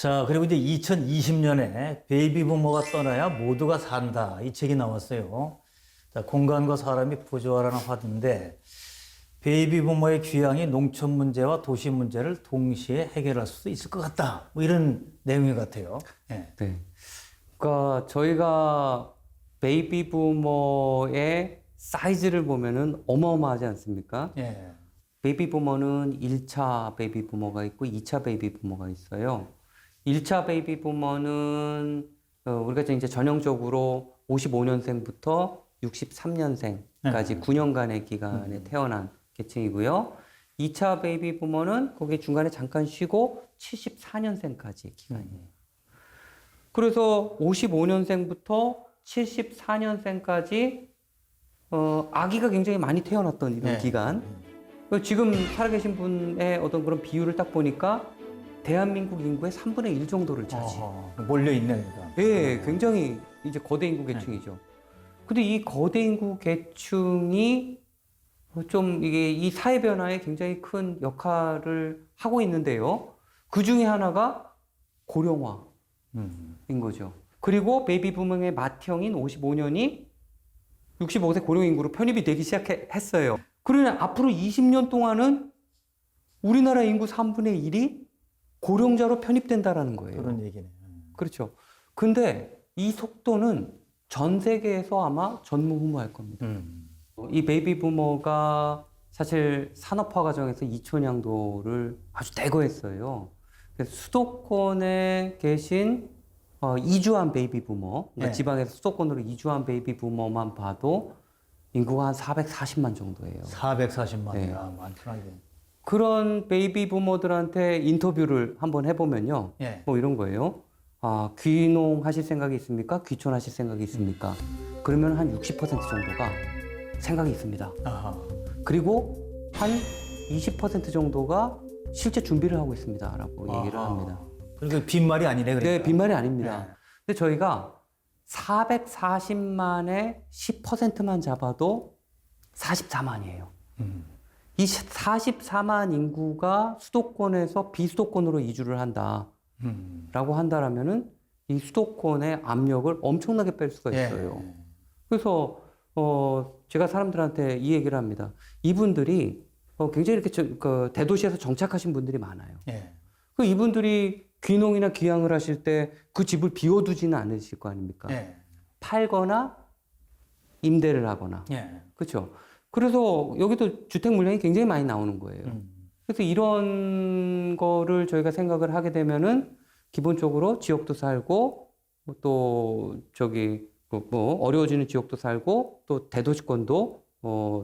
자, 그리고 이제 2020년에 베이비 부모가 떠나야 모두가 산다. 이 책이 나왔어요. 자, 공간과 사람이 부조화라는 화두인데, 베이비 부모의 귀향이 농촌 문제와 도시 문제를 동시에 해결할 수도 있을 것 같다. 뭐 이런 내용 같아요. 예. 네. 그러니까 저희가 베이비 부모의 사이즈를 보면은 어마어마하지 않습니까? 예. 베이비 부모는 1차 베이비 부모가 있고 2차 베이비 부모가 있어요. 1차 베이비 부모는 우리가 이제 전형적으로 55년생부터 63년생까지 9년간의 기간에 태어난 계층이고요. 2차 베이비 부모는 거기 중간에 잠깐 쉬고 74년생까지의 기간이에요. 그래서 55년생부터 74년생까지 아기가 굉장히 많이 태어났던 이런 네. 기간. 지금 살아계신 분의 어떤 그런 비율을 딱 보니까 대한민국 인구의 3분의 1 정도를 차지해요. 몰려있네, 그러니까. 예, 굉장히 이제 거대 인구 계층이죠. 근데 이 거대 인구 계층이 좀 이게 이 사회 변화에 굉장히 큰 역할을 하고 있는데요. 그 중에 하나가 고령화인 거죠. 그리고 베이비 부모의 맏형인 55년이 65세 고령 인구로 편입이 되기 시작했어요. 그러나 앞으로 20년 동안은 우리나라 인구 3분의 1이 고령자로 편입된다라는 거예요. 그런 얘기네. 그렇죠. 근데 이 속도는 전 세계에서 아마 전무후무할 겁니다. 이 베이비 부모가 사실 산업화 과정에서 이촌양도를 아주 대거했어요. 그래서 수도권에 계신 이주한 베이비 부모, 그러니까 네. 지방에서 수도권으로 이주한 베이비 부모만 봐도 인구가 한 440만 정도예요. 440만. 네. 야, 많구나, 이게. 그런 베이비 부모들한테 인터뷰를 한번 해보면요. 예. 뭐 이런 거예요. 아, 귀농 하실 생각이 있습니까? 귀촌 하실 생각이 있습니까? 그러면 한 60% 정도가 생각이 있습니다. 아하. 그리고 한 20% 정도가 실제 준비를 하고 있습니다. 라고 얘기를 아하. 합니다. 그러니까 빈말이 아니네, 그러니까. 네, 빈말이 아닙니다. 네. 근데 저희가 440만의 10%만 잡아도 44만이에요. 이 44만 인구가 수도권에서 비수도권으로 이주를 한다라고 한다라면은 이 수도권의 압력을 엄청나게 뺄 수가 있어요. 예. 그래서 제가 사람들한테 이 얘기를 합니다. 이분들이 굉장히 이렇게 그 대도시에서 정착하신 분들이 많아요. 예. 그 이분들이 귀농이나 귀향을 하실 때 그 집을 비워두지는 않으실 거 아닙니까? 예. 팔거나 임대를 하거나. 예. 그렇죠. 그래서 여기도 주택 물량이 굉장히 많이 나오는 거예요. 그래서 이런 거를 저희가 생각을 하게 되면은 기본적으로 지역도 살고 또 저기 뭐 어려워지는 지역도 살고 또 대도시권도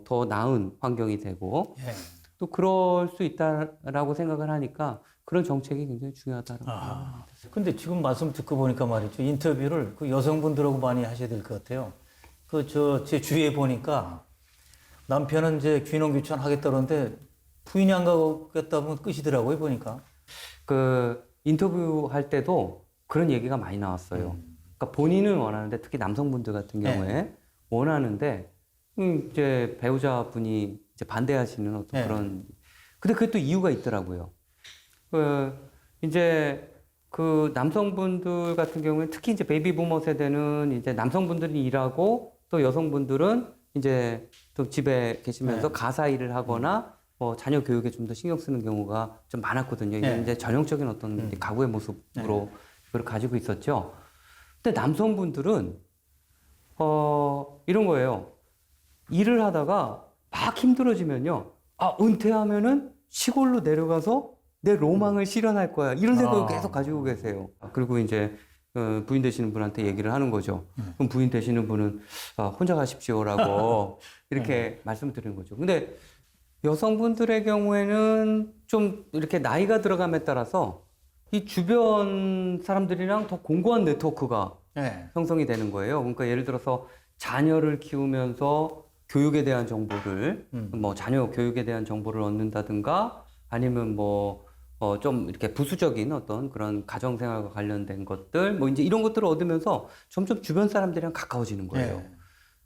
더 나은 환경이 되고 예. 또 그럴 수 있다라고 생각을 하니까 그런 정책이 굉장히 중요하다라고 생각합니다. 근데 지금 말씀 듣고 보니까 말이죠. 인터뷰를 그 여성분들하고 많이 하셔야 될 것 같아요. 제 주위에 보니까 남편은 이제 귀농 귀촌 하겠다 그러는데 부인이 안 가겠다 보면 끝이더라고요, 보니까. 그 인터뷰 할 때도 그런 얘기가 많이 나왔어요. 그러니까 본인은 원하는데 특히 남성분들 같은 경우에 원하는데 이제 배우자분이 이제 반대하시는 어떤 네. 그런 근데 그게 또 이유가 있더라고요. 이제 그 남성분들 같은 경우에 특히 이제 베이비 부머 세대는 이제 남성분들이 일하고 또 여성분들은 이제 또 집에 계시면서 네. 가사 일을 하거나 뭐 자녀 교육에 좀 더 신경 쓰는 경우가 좀 많았거든요. 이게 네. 이제 전형적인 어떤 가구의 모습으로 이걸 가지고 있었죠. 근데 남성분들은 이런 거예요. 일을 하다가 막 힘들어지면요. 아, 은퇴하면은 시골로 내려가서 내 로망을 실현할 거야. 이런 생각을 계속 가지고 계세요. 그리고 이제 부인 되시는 분한테 얘기를 하는 거죠. 그럼 부인 되시는 분은 혼자 가십시오라고 이렇게 말씀드리는 거죠. 근데 여성분들의 경우에는 좀 이렇게 나이가 들어감에 따라서 이 주변 사람들이랑 더 공고한 네트워크가 예. 형성이 되는 거예요. 그러니까 예를 들어서 자녀를 키우면서 교육에 대한 정보를, 뭐 자녀 교육에 대한 정보를 얻는다든가 아니면 뭐 좀 이렇게 부수적인 어떤 그런 가정생활과 관련된 것들, 뭐 이제 이런 것들을 얻으면서 점점 주변 사람들이랑 가까워지는 거예요. 예.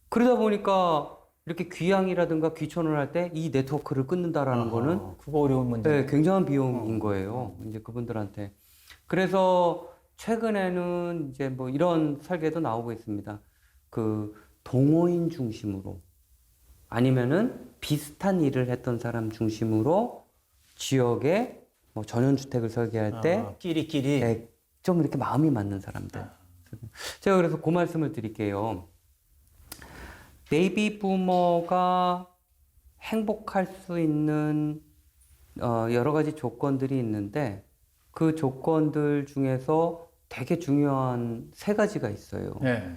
그러다 보니까 이렇게 귀향이라든가 귀촌을 할 때 이 네트워크를 끊는다라는 거는 그거 어려운 문제. 네, 굉장한 비용인 거예요. 이제 그분들한테. 그래서 최근에는 이제 뭐 이런 설계도 나오고 있습니다. 그 동호인 중심으로 아니면은 비슷한 일을 했던 사람 중심으로 지역에 뭐 전원주택을 설계할 때 끼리끼리. 네, 좀 이렇게 마음이 맞는 사람들. 제가 그래서 그 말씀을 드릴게요. 베이비 부머가 행복할 수 있는 여러 가지 조건들이 있는데 그 조건들 중에서 되게 중요한 세 가지가 있어요. 네.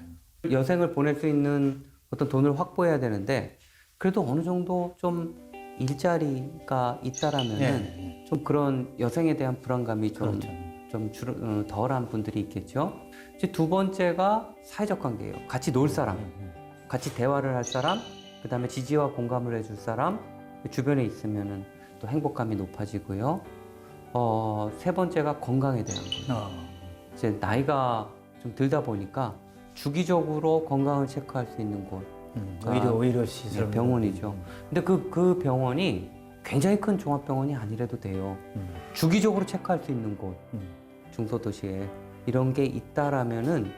여생을 보낼 수 있는 어떤 돈을 확보해야 되는데 그래도 어느 정도 좀 일자리가 있다라면은 네. 좀 그런 여생에 대한 불안감이 좀 그렇죠. 덜한 분들이 있겠죠. 이제 두 번째가 사회적 관계예요. 같이 놀 사람, 같이 대화를 할 사람, 그 다음에 지지와 공감을 해줄 사람, 주변에 있으면은 또 행복감이 높아지고요. 세 번째가 건강에 대한 거예요. 이제 나이가 좀 들다 보니까 주기적으로 건강을 체크할 수 있는 곳, 오히려 시설. 병원이죠. 근데 그 병원이 굉장히 큰 종합병원이 아니라도 돼요. 주기적으로 체크할 수 있는 곳, 중소도시에 이런 게 있다라면은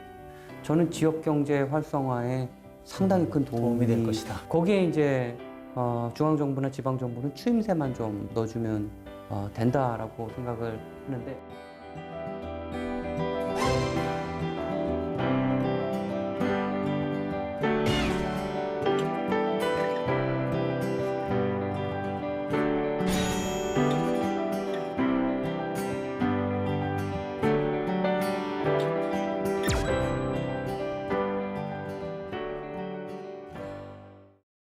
저는 지역 경제 활성화에 상당히 큰 도움이 될 것이다. 거기에 이제 중앙정부나 지방정부는 추임새만 좀 넣어주면 된다라고 생각을 하는데.